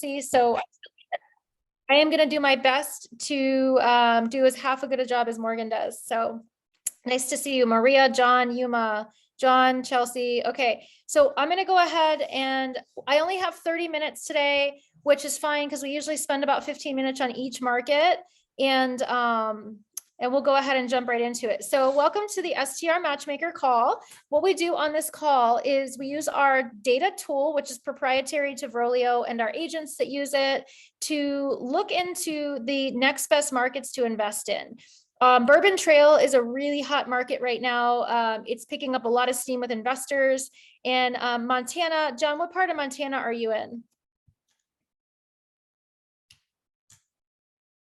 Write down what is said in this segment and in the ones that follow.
See, so I am going to do my best to do as half a good a job as Morgan does. So nice to see you, Maria, John, Yuma, John, Chelsea. Okay, so I'm going to go ahead and I only have 30 minutes today, which is fine because we usually spend about 15 minutes on each market. And we'll go ahead and jump right into it. So welcome to the STR Matchmaker call. What we do on this call is we use our data tool, which is proprietary to Vrolio and our agents that use it to look into the next best markets to invest in. Bourbon Trail is a really hot market right now. It's picking up a lot of steam with investors. And Montana, John, what part of Montana are you in?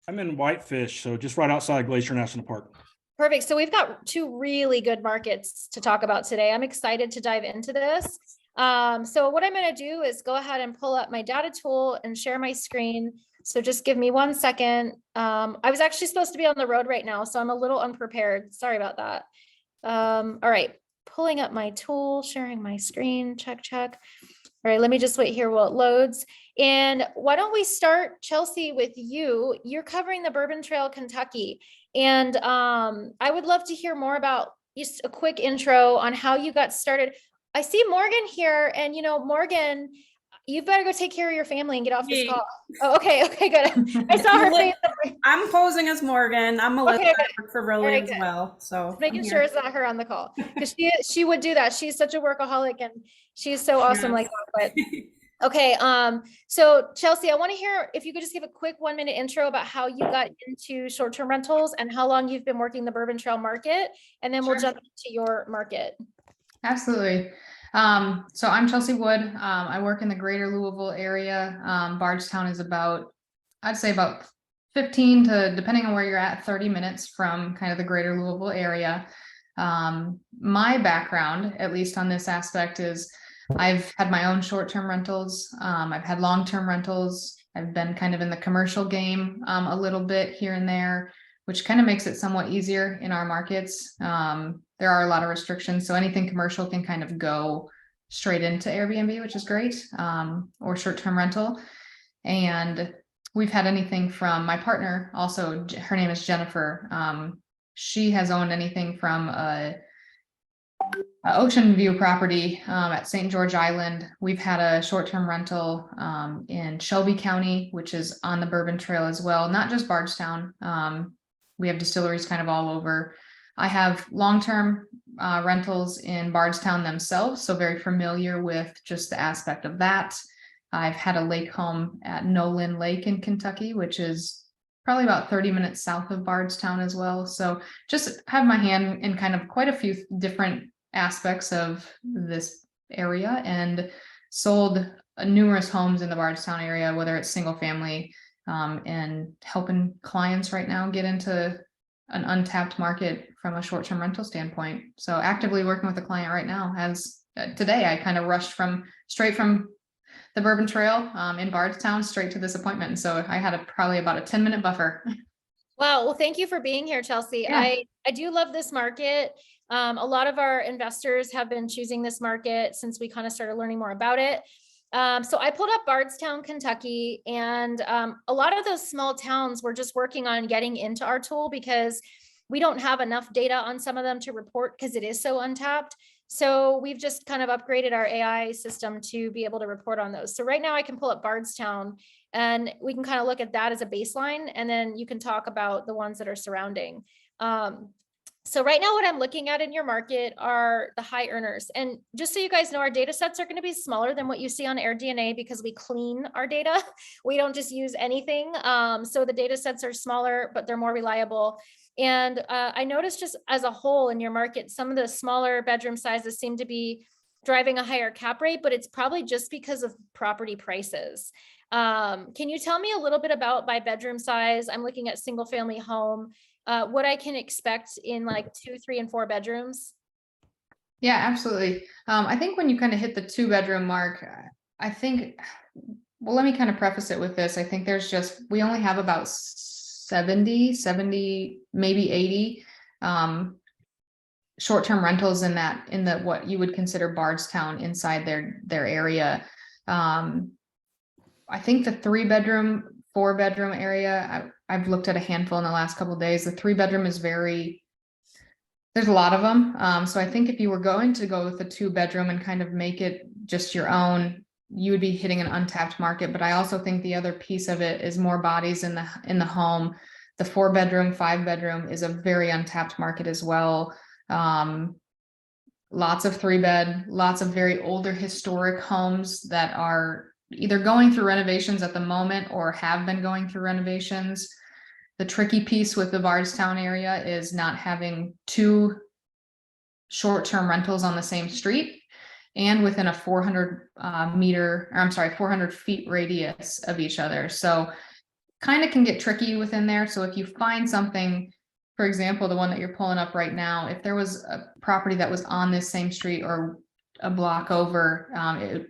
I'm in Whitefish, so just right outside Glacier National Park. Perfect. So we've got two really good markets to talk about today. I'm excited to dive into this. So what I'm going to do is go ahead and pull up my data tool and share my screen. So just give me 1 second. I was actually supposed to be on the road right now, so I'm a little unprepared. Sorry about that. All right, pulling up my tool, sharing my screen, check. All right, let me just wait here while it loads. And why don't we start, Chelsea, with you? You're covering the Bourbon Trail, Kentucky. And I would love to hear more about just a quick intro on how you got started. I see Morgan here, and Morgan, you better go take care of your family and get off this call. Oh, okay, good. I saw her face. I'm posing as Morgan. I'm Melissa. Okay, I work for Relay as well. So just making sure it's not her on the call, because she would do that. She's such a workaholic and she's so awesome like that. But okay, so Chelsea, I want to hear if you could just give a quick 1-minute intro about how you got into short-term rentals and how long you've been working the Bourbon Trail market, and then we'll jump into your market. Absolutely. So I'm Chelsea Wood. I work in the greater Louisville area. Bardstown is I'd say about 15 to, depending on where you're at, 30 minutes from kind of the greater Louisville area. My background, at least on this aspect, is I've had my own short-term rentals. I've had long-term rentals. I've been kind of in the commercial game a little bit here and there, which kind of makes it somewhat easier in our markets. There are a lot of restrictions, so anything commercial can kind of go straight into Airbnb, which is great, or short-term rental. And we've had anything from my partner, also, her name is Jennifer. She has owned anything from a ocean view property at St. George Island. We've had a short-term rental in Shelby County, which is on the Bourbon Trail as well, not just Bardstown. We have distilleries kind of all over. I have long-term rentals in Bardstown themselves, so very familiar with just the aspect of that. I've had a lake home at Nolan Lake in Kentucky, which is probably about 30 minutes south of Bardstown as well. So just have my hand in kind of quite a few different aspects of this area, and sold numerous homes in the Bardstown area, whether it's single family, and helping clients right now get into an untapped market from a short-term rental standpoint. So actively working with a client right now. As today, I kind of rushed straight from the Bourbon Trail in Bardstown straight to this appointment. So I had probably about a 10-minute buffer. Wow. Well, thank you for being here, Chelsea. Yeah. I do love this market. A lot of our investors have been choosing this market since we kind of started learning more about it. So I pulled up Bardstown, Kentucky, and a lot of those small towns were just working on getting into our tool because we don't have enough data on some of them to report because it is so untapped. So we've just kind of upgraded our AI system to be able to report on those. So right now I can pull up Bardstown and we can kind of look at that as a baseline, and then you can talk about the ones that are surrounding. So right now what I'm looking at in your market are the high earners. And just so you guys know, our data sets are going to be smaller than what you see on AirDNA because we clean our data. We don't just use anything. So the data sets are smaller, but they're more reliable. And I noticed just as a whole in your market, some of the smaller bedroom sizes seem to be driving a higher cap rate, but it's probably just because of property prices. Can you tell me a little bit about by bedroom size? I'm looking at single family home. What I can expect in like 2, 3, and 4 bedrooms? Yeah, absolutely. I think when you kind of hit the 2-bedroom mark, I think, well, let me kind of preface it with this. I think we only have about 70, maybe 80 short-term rentals in the what you would consider Bardstown inside their area. I think the 3-bedroom, 4-bedroom area, I've looked at a handful in the last couple of days. The 3-bedroom is there's a lot of them. So I think if you were going to go with a 2-bedroom and kind of make it just your own, you would be hitting an untapped market. But I also think the other piece of it is more bodies in the home. The 4-bedroom, 5-bedroom is a very untapped market as well. Lots of 3-bed, lots of very older historic homes that are either going through renovations at the moment or have been going through renovations. The tricky piece with the Bardstown area is not having 2 short-term rentals on the same street and within a 400 feet radius of each other. So kind of can get tricky within there. So if you find something, for example, the one that you're pulling up right now, if there was a property that was on this same street or a block over, it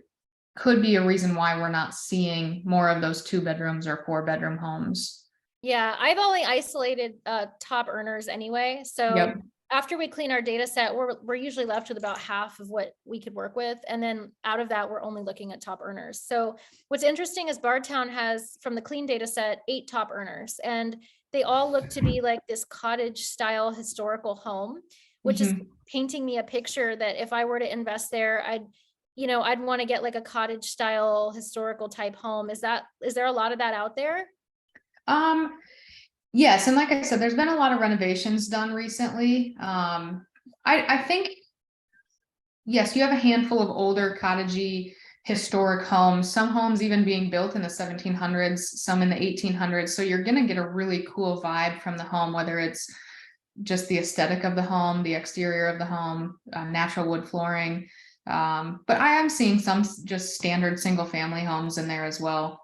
could be a reason why we're not seeing more of those 2-bedrooms or 4-bedroom homes. Yeah, I've only isolated top earners anyway. So Yep. after we clean our data set, we're usually left with about half of what we could work with. And then out of that, we're only looking at top earners. So what's interesting is Bardstown has, from the clean data set, 8 top earners, and they all look to be like this cottage style historical home, which is painting me a picture that if I were to invest there, I'd want to get like a cottage style historical type home. Is there a lot of that out there? Yes, and like I said, there's been a lot of renovations done recently. I think, yes, you have a handful of older cottagey historic homes, some homes even being built in the 1700s, some in the 1800s. So you're going to get a really cool vibe from the home, whether it's just the aesthetic of the home, the exterior of the home, natural wood flooring. But I am seeing some just standard single family homes in there as well.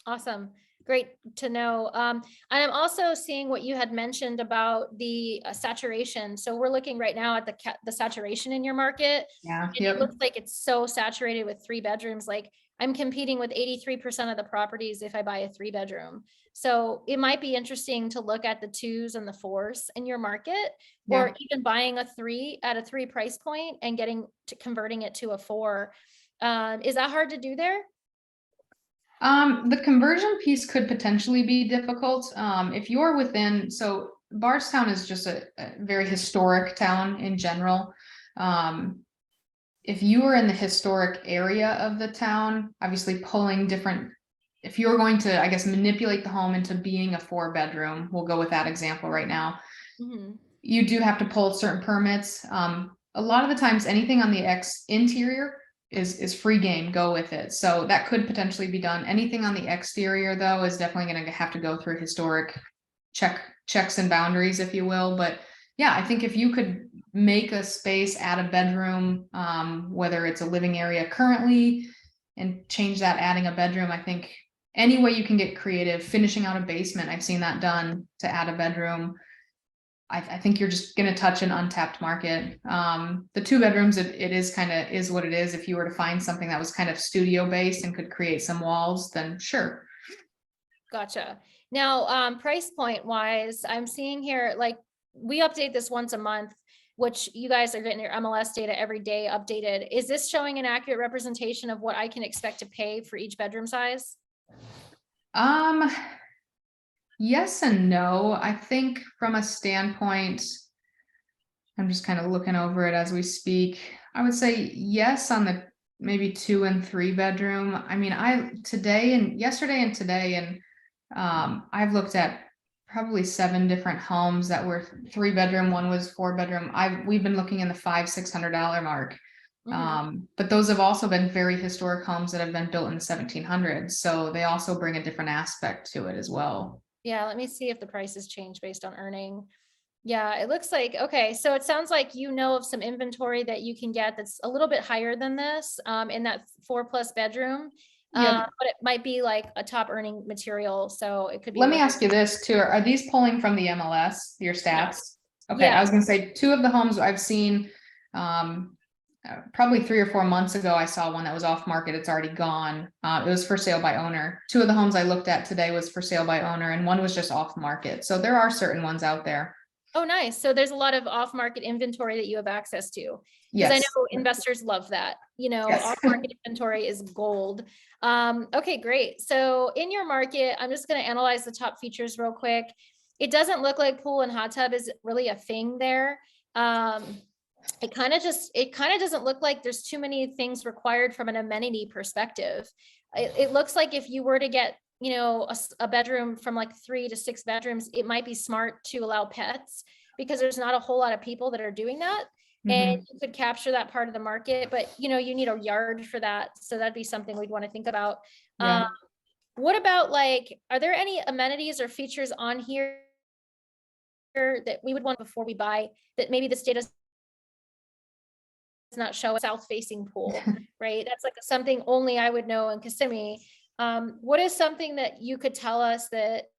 Awesome. Great to know. And I'm also seeing what you had mentioned about the saturation. So we're looking right now at the saturation in your market. Yeah. And it looks like it's so saturated with 3 bedrooms. Like I'm competing with 83% of the properties if I buy a 3-bedroom. So it might be interesting to look at the 2s and the 4s in your market, or even buying a 3 at a 3 price point and converting it to a 4. Is that hard to do there? The conversion piece could potentially be difficult. If you're within, so Bardstown is just a very historic town in general. If you were in the historic area of the town, obviously pulling different, if you're going to, I guess, manipulate the home into being a 4-bedroom, we'll go with that example right now. You do have to pull certain permits. A lot of the times, anything on the interior is free game, go with it. So that could potentially be done. Anything on the exterior though is definitely going to have to go through historic checks and boundaries, if you will. But yeah, I think if you could make a space, add a bedroom, whether it's a living area currently, and change that, adding a bedroom, I think any way you can get creative, finishing out a basement, I've seen that done to add a bedroom. I think you're just going to touch an untapped market. The 2 bedrooms, it is what it is. If you were to find something that was kind of studio based and could create some walls, then sure. Gotcha. Now, price point wise, I'm seeing here, like we update this once a month, which you guys are getting your MLS data every day updated. Is this showing an accurate representation of what I can expect to pay for each bedroom size? Yes and no. I think from a standpoint, I'm just kind of looking over it as we speak. I would say yes on the maybe 2 and 3 bedroom. I mean, yesterday and today, and I've looked at probably 7 different homes that were 3-bedroom. One was 4-bedroom. We've been looking in the $500-$600 mark. But those have also been very historic homes that have been built in the 1700s. So they also bring a different aspect to it as well. Yeah, let me see if the prices change based on earning. Yeah, it looks like, okay. So it sounds like you know of some inventory that you can get that's a little bit higher than this in that 4+ bedroom. But it might be like a top earning material. So it could be. Let me ask you this too. Are these pulling from the MLS, your stats? No. Okay, I was gonna say 2 of the homes I've seen, probably 3 or 4 months ago, I saw one that was off market. It's already gone. It was for sale by owner. 2 of the homes I looked at today was for sale by owner, and one was just off market. So there are certain ones out there. Oh, nice. So there's a lot of off-market inventory that you have access to. Because I Yes. know investors love that, Yes. off-market inventory is gold. Okay, great. So in your market, I'm just going to analyze the top features real quick. It doesn't look like pool and hot tub is really a thing there. It kind of doesn't look like there's too many things required from an amenity perspective. It looks like if you were to get, a bedroom from like 3 to 6 bedrooms, it might be smart to allow pets because there's not a whole lot of people that are doing that. And Mhm. you could capture that part of the market, but you need a yard for that. So that'd be something we'd want to think about. Yeah. What about are there any amenities or features on here that we would want before we buy that maybe the state does not show a south facing pool, right? That's like something only I would know in Kissimmee. What is something that you could tell us that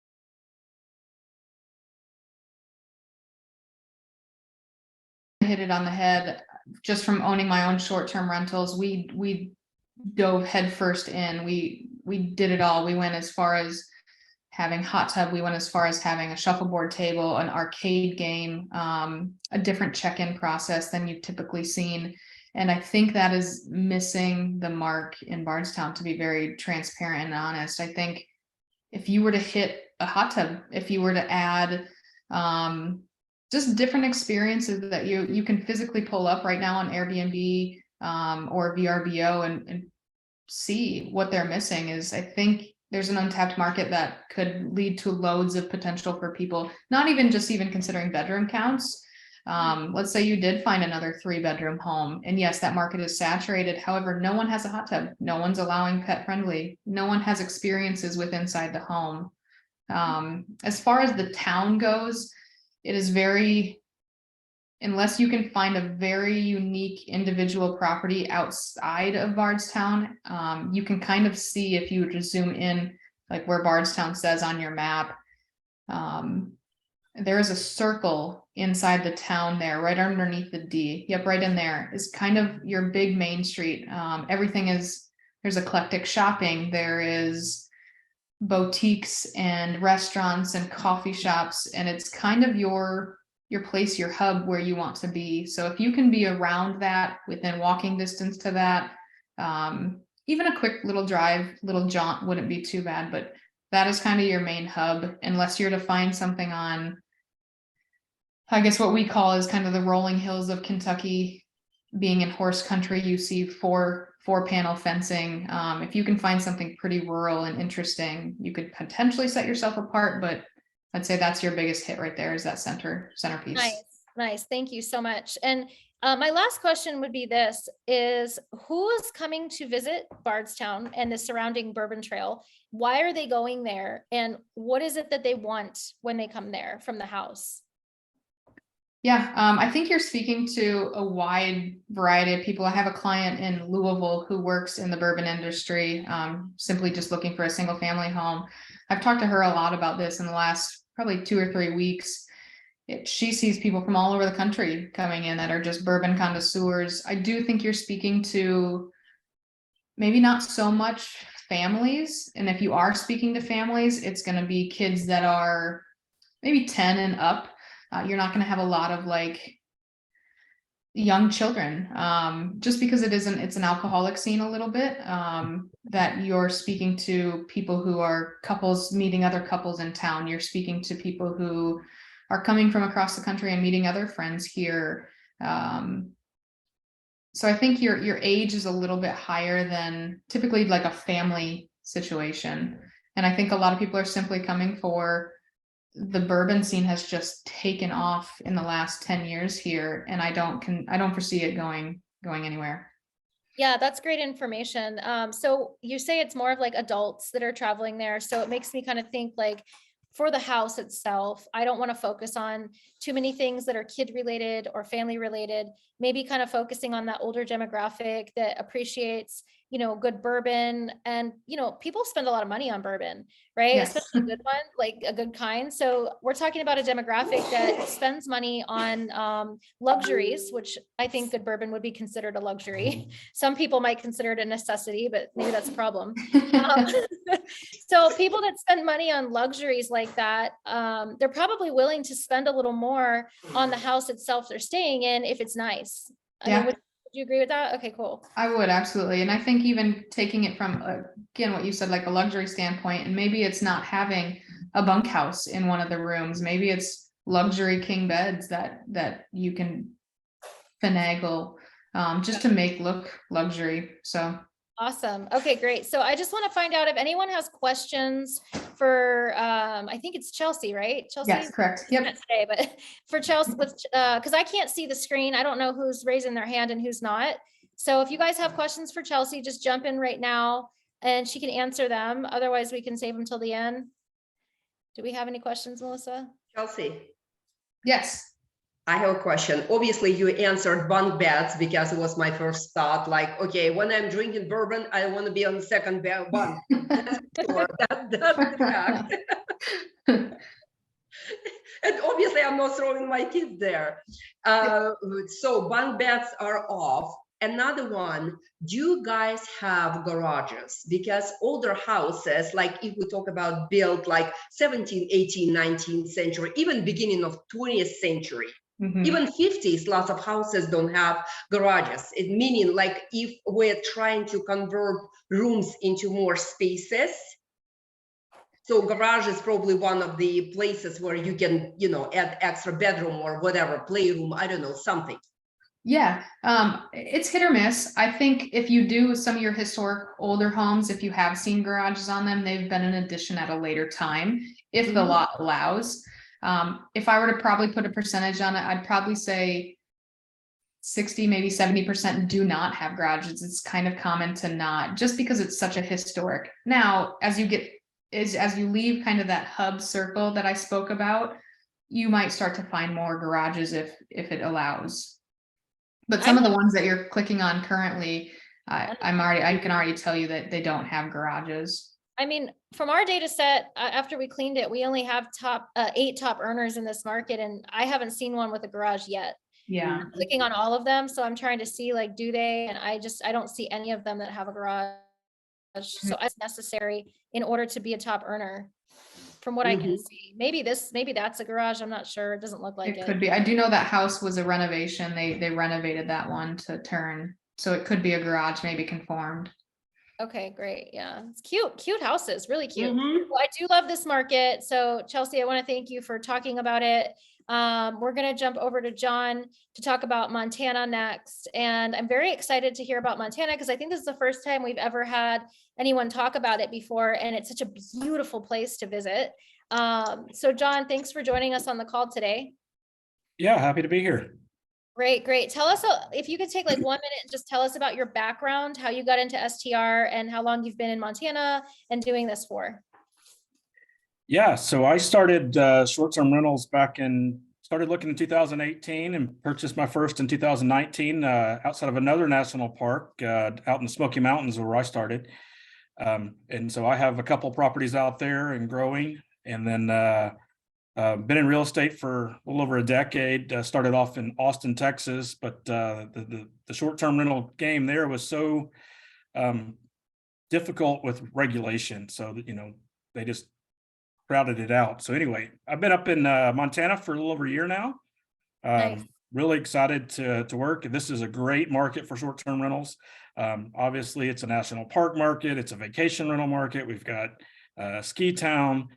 Hit it on the head. Just from owning my own short-term rentals, we dove headfirst in. We did it all. We went as far as having hot tub. We went as far as having a shuffleboard table, an arcade game, a different check-in process than you've typically seen. And I think that is missing the mark in Bardstown, to be very transparent and honest. I think if you were to hit a hot tub, if you were to add just different experiences that you can physically pull up right now on Airbnb or VRBO and see what they're missing, is I think there's an untapped market that could lead to loads of potential for people, not even considering bedroom counts. Let's say you did find another 3-bedroom home, and yes, that market is saturated. However, no one has a hot tub. No one's allowing pet friendly. No one has experiences with inside the home. As far as the town goes, it is unless you can find a very unique individual property outside of Bardstown, you can kind of see, if you were to zoom in, like where Bardstown says on your map, there is a circle inside the town there, right underneath the D. Yep, right in there is kind of your big main street. There's eclectic shopping. There is boutiques and restaurants and coffee shops, and it's kind of your place, your hub where you want to be. So if you can be around that, within walking distance to that, even a quick little drive, little jaunt wouldn't be too bad, but that is kind of your main hub, unless you're to find something on, I guess what we call is kind of the rolling hills of Kentucky. Being in horse country, you see four panel fencing. If you can find something pretty rural and interesting, you could potentially set yourself apart, but I'd say that's your biggest hit right there, is that centerpiece. Nice. Thank you so much. And my last question would be this: who is coming to visit Bardstown and the surrounding Bourbon Trail? Why are they going there? And what is it that they want when they come there from the house? Yeah, I think you're speaking to a wide variety of people. I have a client in Louisville who works in the bourbon industry, simply just looking for a single family home. I've talked to her a lot about this in the last probably 2 or 3 weeks. She sees people from all over the country coming in that are just bourbon connoisseurs. I do think you're speaking to maybe not so much families. And if you are speaking to families, it's going to be kids that are maybe 10 and up. You're not going to have a lot of young children, just because it's an alcoholic scene a little bit, that you're speaking to people who are couples meeting other couples in town. You're speaking to people who are coming from across the country and meeting other friends here. So I think your age is a little bit higher than typically like a family situation. And I think a lot of people are simply coming for, the bourbon scene has just taken off in the last 10 years here, and I don't foresee it going anywhere. Yeah, that's great information. So you say it's more of like adults that are traveling there. So it makes me kind of think for the house itself, I don't want to focus on too many things that are kid related or family related, maybe kind of focusing on that older demographic that appreciates you know, good bourbon. And, you know, people spend a lot of money on bourbon, right? Yes. Especially a good one, like a good kind. So we're talking about a demographic that spends money on luxuries, which I think good bourbon would be considered a luxury. Some people might consider it a necessity, but maybe that's a problem. So people that spend money on luxuries like that, they're probably willing to spend a little more on the house itself they're staying in if it's nice. I mean, Yeah. would you agree with that? Okay, cool. I would absolutely. And I think even taking it from, again, what you said, like a luxury standpoint, and maybe it's not having a bunkhouse in one of the rooms. Maybe it's luxury king beds that you can finagle just to make look luxury. So Awesome. Okay, great. So I just want to find out if anyone has questions for, I think it's Chelsea, right? Chelsea? yes, correct. Yep. Not today, but for Chelsea, with, because I can't see the screen. I don't know who's raising their hand and who's not. So if you guys have questions for Chelsea, just jump in right now and she can answer them. Otherwise, we can save them till the end. Do we have any questions, Melissa? Chelsea, Yes. I have a question. Obviously, you answered bunk beds because it was my first thought. Like, okay, when I'm drinking bourbon, I want to be on the second bunk. That's the fact. And obviously, I'm not throwing my kids there. So bunk beds are off. Another one, do you guys have garages? Because older houses, like if we talk about built like 17th, 18th, 19th century, even beginning of 20th century, even 50s, lots of houses don't have garages. It meaning like if we're trying to convert rooms into more spaces, so garage is probably one of the places where you can, you know, add extra bedroom or whatever, playroom, I don't know, something. Yeah, it's hit or miss. I think if you do some of your historic older homes, if you have seen garages on them, they've been an addition at a later time, if the lot allows. If I were to probably put a percentage on it, I'd probably say 60, maybe 70% do not have garages. It's kind of common to not, just because it's such a historic. Now, as you leave kind of that hub circle that I spoke about, you might start to find more garages if it allows. But some of the ones that you're clicking on currently, I can already tell you that they don't have garages. I mean, from our data set, after we cleaned it, we only have 8 top earners in this market, and I haven't seen one with a garage yet. Yeah. I'm clicking on all of them, so I'm trying to see like, do they? And I don't see any of them that have a garage. So it's necessary in order to be a top earner, from what I can see. Maybe that's a garage. I'm not sure. It doesn't look like it. It could be. I do know that house was a renovation. They renovated that one to turn, so it could be a garage, maybe conformed. Okay, great. Yeah, it's cute houses, really cute. Mhm. Well, I do love this market. So Chelsea, I want to thank you for talking about it. We're going to jump over to John to talk about Montana next. And I'm very excited to hear about Montana because I think this is the first time we've ever had anyone talk about it before. And it's such a beautiful place to visit. So John, thanks for joining us on the call today. Yeah, happy to be here. Great. Tell us, if you could take like 1 minute and just tell us about your background, how you got into STR and how long you've been in Montana and doing this for. Yeah, so I started short-term rentals started looking in 2018 and purchased my first in 2019 outside of another national park out in the Smoky Mountains where I started. And so I have a couple properties out there and growing, and then been in real estate for a little over a decade. Started off in Austin, Texas, but the short-term rental game there was so difficult with regulation. So that, you know, they just crowded it out. So anyway, I've been up in Montana for a little over a year now. Nice. Really excited to work. This is a great market for short-term rentals. Obviously, it's a national park market. It's a vacation rental market. We've got ski town.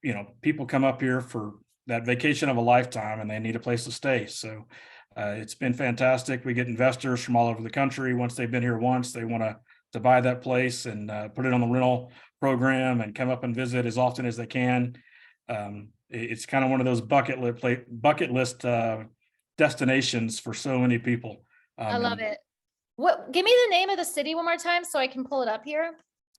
You know, people come up here for that vacation of a lifetime and they need a place to stay. So it's been fantastic. We get investors from all over the country. Once they've been here once, they want to buy that place and put it on the rental program and come up and visit as often as they can. It's kind of one of those bucket list destinations for so many people. I love it. Give me the name of the city one more time so I can pull it up here.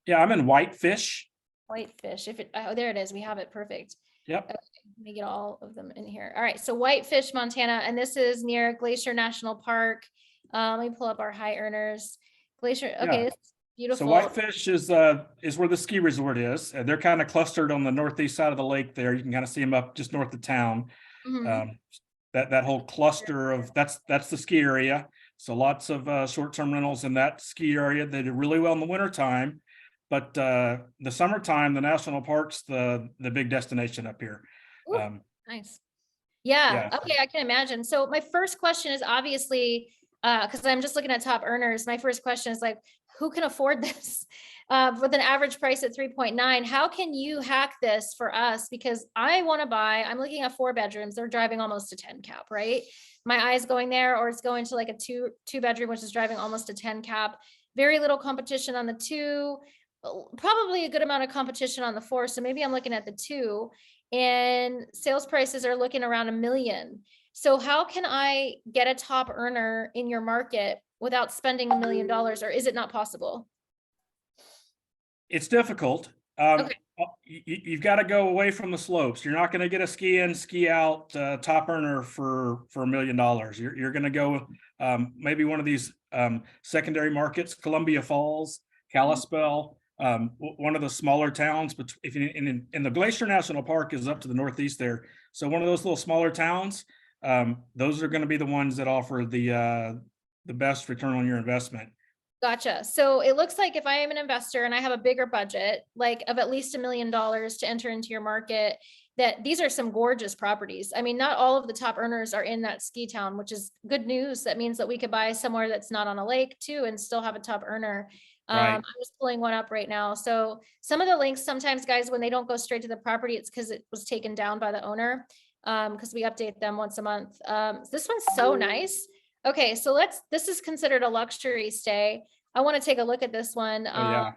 Yeah, I'm in Whitefish. Whitefish. Oh, there it is. We have it. Perfect. Yep. Okay, let me get all of them in here. All right. So Whitefish, Montana, and this is near Glacier National Park. Let me pull up our high earners. Glacier, Yeah. okay, it's So beautiful. Whitefish is where the ski resort is, and they're kind of clustered on the northeast side of the lake there. You can kind of see them up just north of town. Mhm. That whole cluster of that's the ski area. So lots of short-term rentals in that ski area. They do really well in the wintertime. But the summertime, the national park's the big destination up here. Ooh, nice. Yeah, Yeah. okay, I can imagine. So my first question is obviously, because I'm just looking at top earners, my first question is like, who can afford this? With an average price at 3.9, how can you hack this for us? Because I want to buy, I'm looking at 4 bedrooms, they're driving almost to 10 cap, right? My eye's going there, or it's going to like a two bedroom, which is driving almost to 10 cap. Very little competition on the 2, probably a good amount of competition on the 4. So maybe I'm looking at the 2, and sales prices are looking around $1 million. So how can I get a top earner in your market without spending $1 million, or is it not possible? It's difficult. Okay. You've got to go away from the slopes. You're not going to get a ski in, ski out top earner for $1 million. You're going to go maybe one of these secondary markets, Columbia Falls, Kalispell, one of the smaller towns. But if you in the Glacier National Park is up to the northeast there, so one of those little smaller towns, those are going to be the ones that offer the best return on your investment. Gotcha. So it looks like if I am an investor and I have a bigger budget, like of at least $1 million to enter into your market, that these are some gorgeous properties. I mean, not all of the top earners are in that ski town, which is good news. That means that we could buy somewhere that's not on a lake too and still have a top earner. Right. I'm just pulling one up right now. So some of the links, sometimes guys, when they don't go straight to the property, it's because it was taken down by the owner. Because we update them once a month. This one's so nice. Okay, so this is considered a luxury stay. I want to take a look at this one. Oh yeah.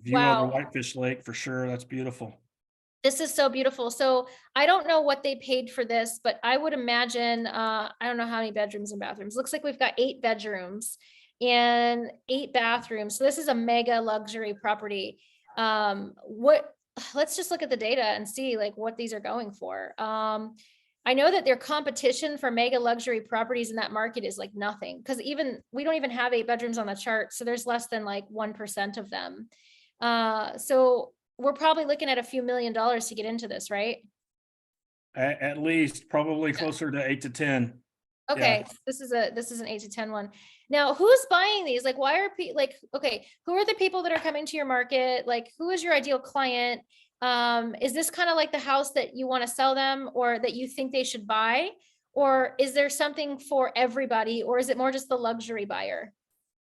View over Wow. Whitefish Lake for sure. That's beautiful. This is so beautiful. So I don't know what they paid for this, but I would imagine, I don't know how many bedrooms and bathrooms. Looks like we've got 8 bedrooms and 8 bathrooms. So this is a mega luxury property. Let's just look at the data and see like what these are going for. I know that their competition for mega luxury properties in that market is like nothing, because we don't even have 8 bedrooms on the chart. So there's less than like 1% of them. So we're probably looking at a few $1 million to get into this, right? At least probably closer to 8 to 10. Okay, Yeah. this is an 8 to 10 one. Now, who's buying these? Like, why are people like, okay, who are the people that are coming to your market? Like, who is your ideal client? Is this kind of like the house that you want to sell them, or that you think they should buy? Or is there something for everybody, or is it more just the luxury buyer?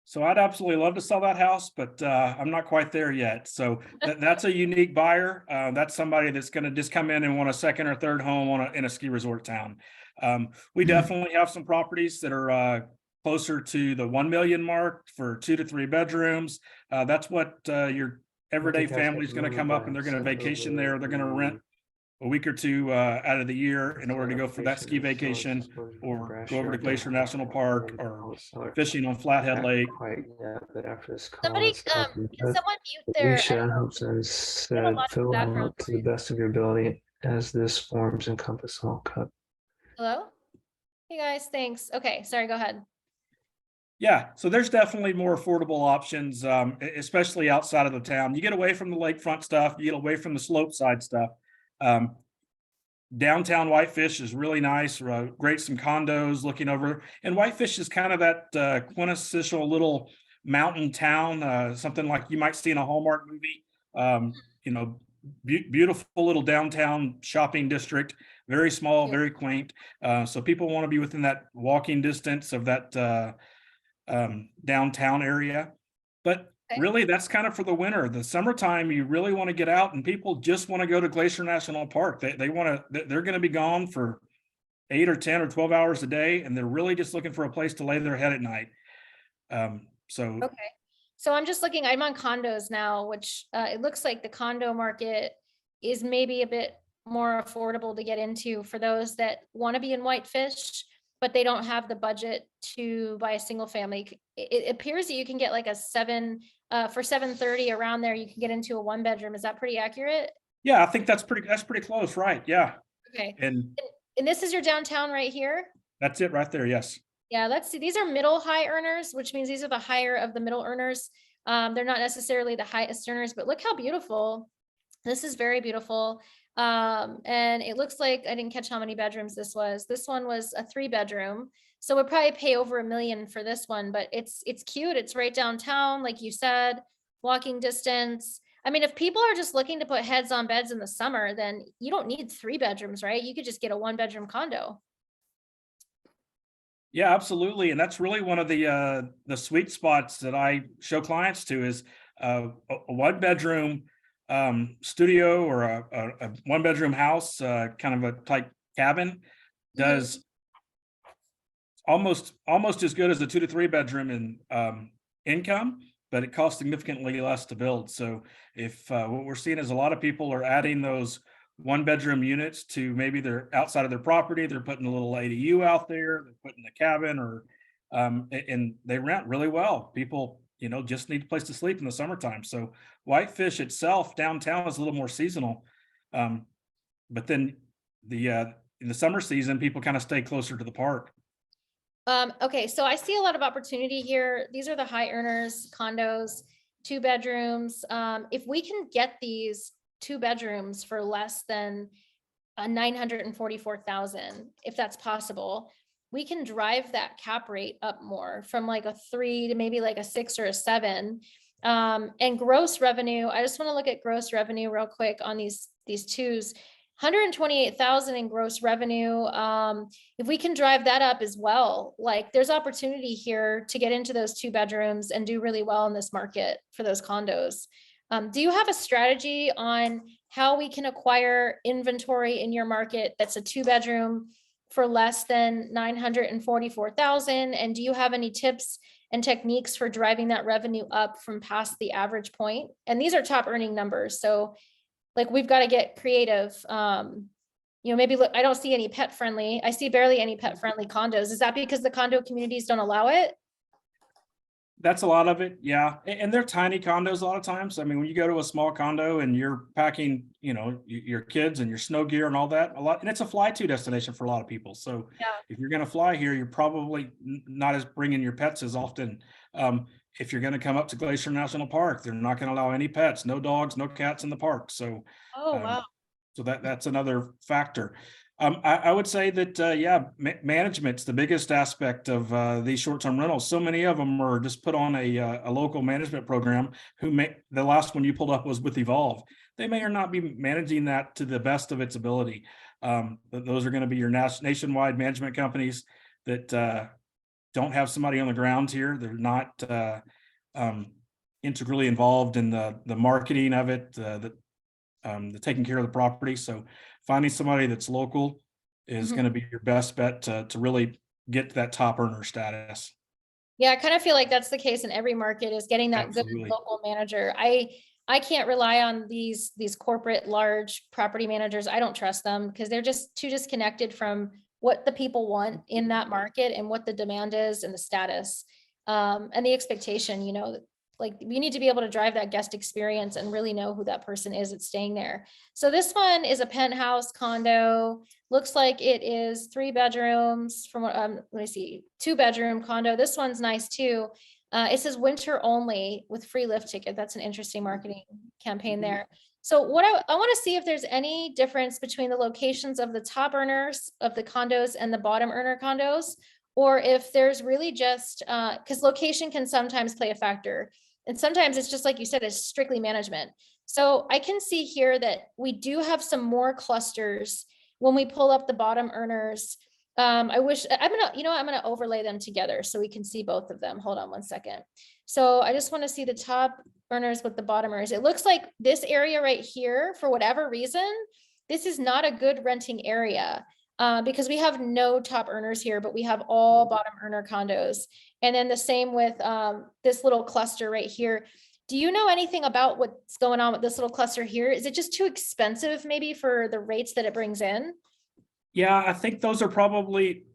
So I'd absolutely love to sell that house, but I'm not quite there yet. So that's a unique buyer. That's somebody that's going to just come in and want a second or third home in a ski resort town. We definitely have some properties that are closer to the 1 million mark for 2 to 3 bedrooms. That's what your everyday family is going to come up and they're going to vacation there. They're going to rent a week or 2 out of the year in order to go for that ski vacation, or go over to Glacier National Park, or fishing on Flathead Lake. But after this call, Somebody, can someone mute their? Alicia Hobson said, fill out to the best of your ability as this forms encompass all cut. Hello? Hey guys, thanks. Okay, sorry, go ahead. Yeah, so there's definitely more affordable options, especially outside of the town. You get away from the lakefront stuff, you get away from the slope side stuff. Downtown Whitefish is really nice, great, some condos looking over, and Whitefish is kind of that quintessential little mountain town, something like you might see in a Hallmark movie. Beautiful little downtown shopping district, very small, very quaint. So people want to be within that walking distance of that downtown area. But really, that's kind of for the winter. The summertime, you really want to get out, and people just want to go to Glacier National Park. They're going to be gone for 8 or 10 or 12 hours a day, and they're really just looking for a place to lay their head at night. Okay. So I'm just looking, I'm on condos now, which it looks like the condo market is maybe a bit more affordable to get into for those that want to be in Whitefish, but they don't have the budget to buy a single family. It appears that you can get like a for $730 around there, you can get into a 1 bedroom. Is that pretty accurate? Yeah, I think that's pretty close, right? Yeah. Okay. And this is your downtown right here? that's it right there, yes. Yeah, let's see. These are middle high earners, which means these are the higher of the middle earners. They're not necessarily the highest earners, but look how beautiful. This is very beautiful. And it looks like I didn't catch how many bedrooms this was. This one was a 3-bedroom. So we'll probably pay over $1 million for this one, but it's cute. It's right downtown, like you said, walking distance. I mean, if people are just looking to put heads on beds in the summer, then you don't need 3 bedrooms, right? You could just get a 1-bedroom condo. Yeah, absolutely. And that's really one of the sweet spots that I show clients to is a 1-bedroom studio or a 1-bedroom house, kind of a type cabin, does almost as good as a 2 to 3 bedroom in income, but it costs significantly less to build. So if what we're seeing is a lot of people are adding those 1-bedroom units to maybe they're outside of their property, they're putting a little ADU out there, they're putting a cabin, or and they rent really well. People, just need a place to sleep in the summertime. So Whitefish itself downtown is a little more seasonal, but then in the summer season, people kind of stay closer to the park. Okay, so I see a lot of opportunity here. These are the high earners condos, 2 bedrooms. If we can get these 2 bedrooms for less than 944,000, if that's possible, we can drive that cap rate up more from like a 3 to maybe like a 6 or a 7. And gross revenue, I just want to look at gross revenue real quick on these 2s. 128,000 in gross revenue. If we can drive that up as well, like there's opportunity here to get into those 2 bedrooms and do really well in this market for those condos. Do you have a strategy on how we can acquire inventory in your market that's a 2-bedroom for less than 944,000? And do you have any tips and techniques for driving that revenue up from past the average point? And these are top earning numbers. So like we've got to get creative. Maybe look, I don't see any pet friendly. I see barely any pet friendly condos. Is that because the condo communities don't allow it? That's a lot of it, yeah. And they're tiny condos a lot of times. I mean, when you go to a small condo and you're packing, your kids and your snow gear and all that, and it's a fly-to destination for a lot of people. So Yeah. if you're going to fly here, you're probably not as bringing your pets as often. If you're going to come up to Glacier National Park, they're not going to allow any pets, no dogs, no cats in the park. So, Oh, wow. so that's another factor. I would say that, management's the biggest aspect of these short-term rentals. So many of them are just put on a local management program the last one you pulled up was with Evolve. They may or not be managing that to the best of its ability. Those are going to be your nationwide management companies that don't have somebody on the ground here. They're not integrally involved in the marketing of it, the taking care of the property. So finding somebody that's local is going to be your best bet to really get to that top earner status. Yeah, I kind of feel like that's the case in every market, is getting that Absolutely. good local manager. I can't rely on these corporate large property managers. I don't trust them because they're just too disconnected from what the people want in that market and what the demand is and the status and the expectation. Like we need to be able to drive that guest experience and really know who that person is that's staying there. So this one is a penthouse condo. Looks like it is 3 bedrooms from what, let me see, 2-bedroom condo. This one's nice too. It says winter only with free lift ticket. That's an interesting marketing campaign there. So what I want to see if there's any difference between the locations of the top earners of the condos and the bottom earner condos, or if there's really just, because location can sometimes play a factor. And sometimes it's just like you said, it's strictly management. So I can see here that we do have some more clusters when we pull up the bottom earners. I wish I'm gonna overlay them together so we can see both of them. Hold on one second. So I just want to see the top earners with the bottom earners. It looks like this area right here, for whatever reason, this is not a good renting area. Because we have no top earners here, but we have all bottom earner condos. And then the same with this little cluster right here. Do you know anything about what's going on with this little cluster here? Is it just too expensive maybe for the rates that it brings in? Yeah, I think those are probably,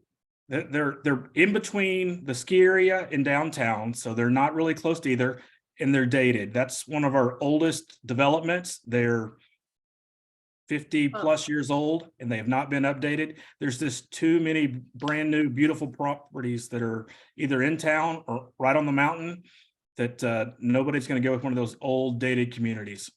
they're in between the ski area and downtown. So they're not really close to either, and they're dated. That's one of our oldest developments. They're 50 plus years old and they have not been updated. There's just too many brand new, beautiful properties that are either in town or right on the mountain that nobody's going to go with one of those old dated communities.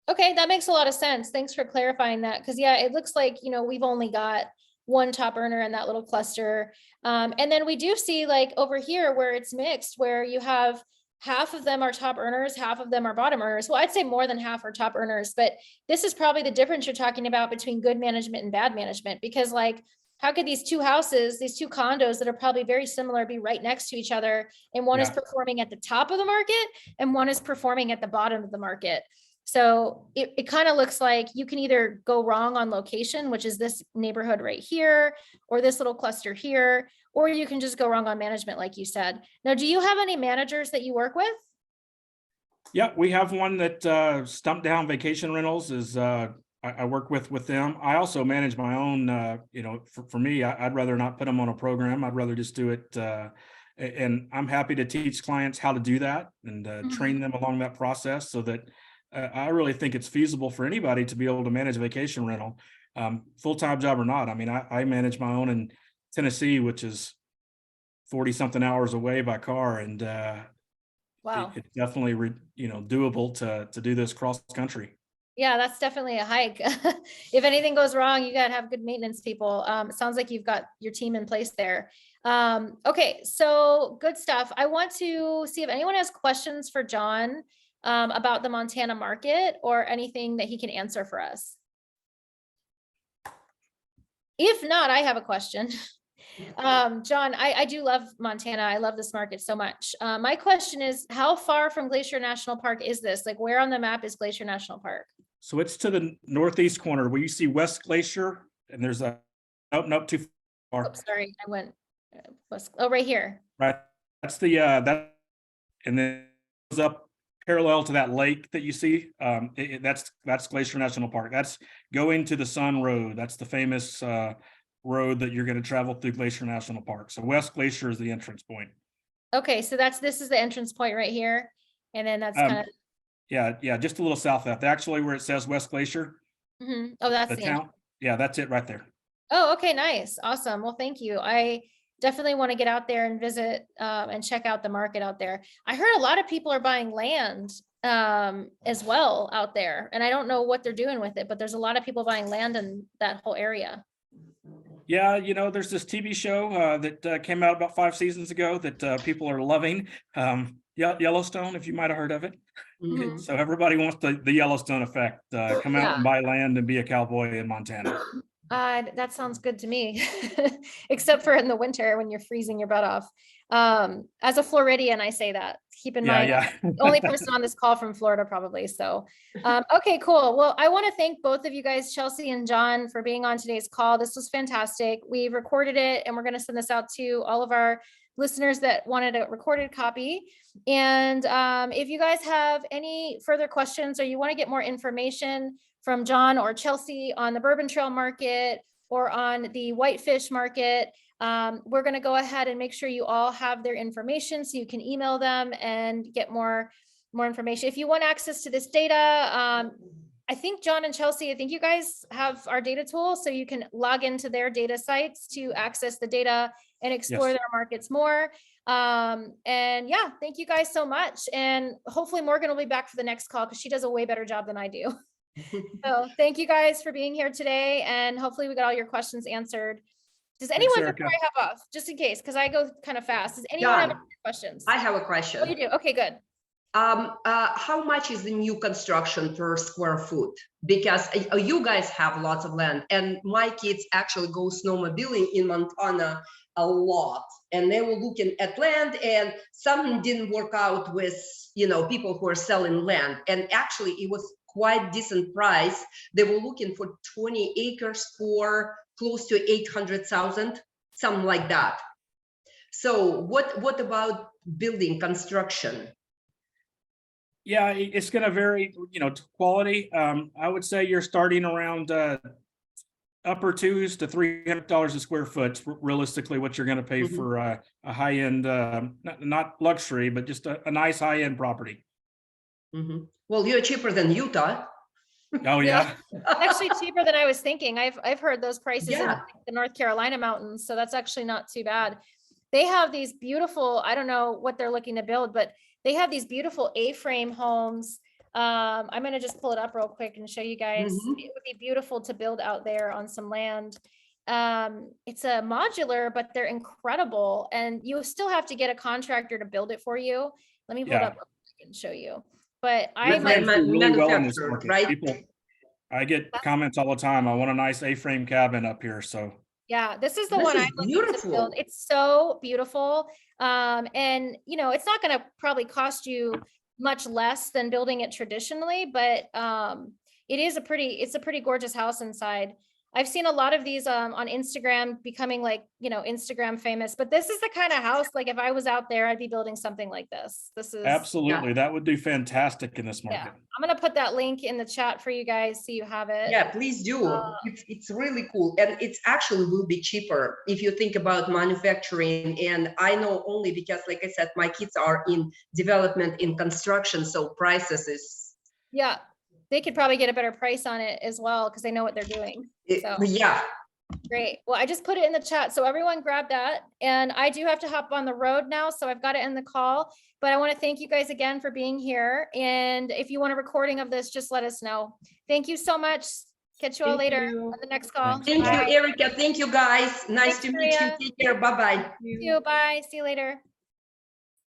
Okay, that makes a lot of sense. Thanks for clarifying that. Because yeah, it looks like, we've only got one top earner in that little cluster. And then we do see like over here where it's mixed, where you have half of them are top earners, half of them are bottom earners. Well, I'd say more than half are top earners, but this is probably the difference you're talking about between good management and bad management, because like, how could these two houses, these two condos that are probably very similar be right next to each other? And one is performing at the top of the market and one is performing at the bottom of the market. So it kind of looks like you can either go wrong on location, which is this neighborhood right here, or this little cluster here, or you can just go wrong on management, like you said. Now, do you have any managers that you work with? Yeah, we have one that Stump Down Vacation Rentals is I work with them. I also manage my own, for me, I'd rather not put them on a program. I'd rather just do it. And I'm happy to teach clients how to do that and train them along that process so that I really think it's feasible for anybody to be able to manage a vacation rental, full-time job or not. I mean, I manage my own in Tennessee, which is 40 something hours away by car. And Wow. it's definitely, doable to do this cross country. Yeah, that's definitely a hike. If anything goes wrong, you got to have good maintenance people. It sounds like you've got your team in place there. Okay, so good stuff. I want to see if anyone has questions for John about the Montana market or anything that he can answer for us. If not, I have a question. John, I do love Montana. I love this market so much. My question is, how far from Glacier National Park is this? Like, where on the map is Glacier National Park? So it's to the northeast corner where you see West Glacier, and there's a, nope, too far. Oh, sorry, I went, right here. Right, that's the, and then it goes up parallel to that lake that you see. That's Glacier National Park. That's going to the Sun Road. That's the famous road that you're going to travel through Glacier National Park. So West Glacier is the entrance point. Okay, so this is the entrance point right here, and then that's kind of. Yeah, just a little south of that. Actually, where it says West Glacier. Oh, that's the town. Yeah, that's it right there. Oh, okay, nice, awesome. Well, thank you. I definitely want to get out there and visit and check out the market out there. I heard a lot of people are buying land as well out there, and I don't know what they're doing with it, but there's a lot of people buying land in that whole area. Yeah, there's this TV show that came out about 5 seasons ago that people are loving. Yellowstone, if you might have heard of it. Mhm. So everybody wants the Yellowstone effect. Come out and buy land and be a cowboy in Montana. That sounds good to me, except for in the winter when you're freezing your butt off. As a Floridian, I say that. Keep in mind, the only person on this call from Florida, probably. So, okay, cool. Well, I want to thank both of you guys, Chelsea and John, for being on today's call. This was fantastic. We recorded it, and we're going to send this out to all of our listeners that wanted a recorded copy. And if you guys have any further questions or you want to get more information from John or Chelsea on the Bourbon Trail market or on the Whitefish market, we're going to go ahead and make sure you all have their information so you can email them and get more information. If you want access to this data, I think John and Chelsea, I think you guys have our data tool, so you can log into their data sites to access the data and explore their markets more. And yeah, thank you guys so much. And hopefully Morgan will be back for the next call because she does a way better job than I do. So thank you guys for being here today. And hopefully we got all your questions answered. Does anyone, before I hop off, just in case, because I go kind of fast, does anyone have any questions? I have a question. Oh, you do? Okay, good. How much is the new construction per square foot? Because you guys have lots of land, and my kids actually go snowmobiling in Montana a lot, and they were looking at land, and something didn't work out with people who are selling land, and actually it was quite decent price. They were looking for 20 acres for close to 800,000, something like that. So what about building construction? Yeah, it's going to vary, to quality. I would say you're starting around upper $200 to $300 a square foot. Realistically, what you're going to pay for a high-end, not luxury, but just a nice high-end property. Well, you're cheaper than Utah. Oh, yeah. Actually cheaper than I was thinking. I've heard those prices in Yeah. the North Carolina mountains, so that's actually not too bad. They have these beautiful, I don't know what they're looking to build, but they have these beautiful A-frame homes. I'm gonna just pull it up real quick and show you guys. Mhm. It would be beautiful to build out there on some land. It's a modular, but they're incredible, and you still have to get a contractor to build it for you. Let me pull it Yeah. up real quick and show you. But But I might, they're A-frames do really well in this manufactured, market. right? People, I get comments all the time. I want a nice A-frame cabin up here, so. yeah, this is the This one is I'm looking to build. beautiful. It's so beautiful. And you know, it's not gonna probably cost you much less than building it traditionally, but it's a pretty gorgeous house inside. I've seen a lot of these on Instagram becoming like, you know, Instagram famous, but this is the kind of house, like if I was out there, I'd be building something like this. This is, Absolutely. That would do fantastic in this yeah. market. I'm gonna put that link in the chat for you guys so you have it. Yeah, please do. It's really cool. And it's actually will be cheaper if you think about manufacturing. And I know only because, like I said, my kids are in development in construction, so prices is, Yeah, they could probably get a better price on it as well because they know what they're doing. So yeah. great. Well, I just put it in the chat. So everyone grab that. And I do have to hop on the road now. So I've got to end the call. But I want to thank you guys again for being here. And if you want a recording of this, just let us know. Thank you so much. Catch you all Thank later you. on the next call. Thanks. Thank Bye. you, Erica. Thank you, guys. Nice Thanks, to meet you. Maria. Take care. Bye-bye. You too. Bye. See you later.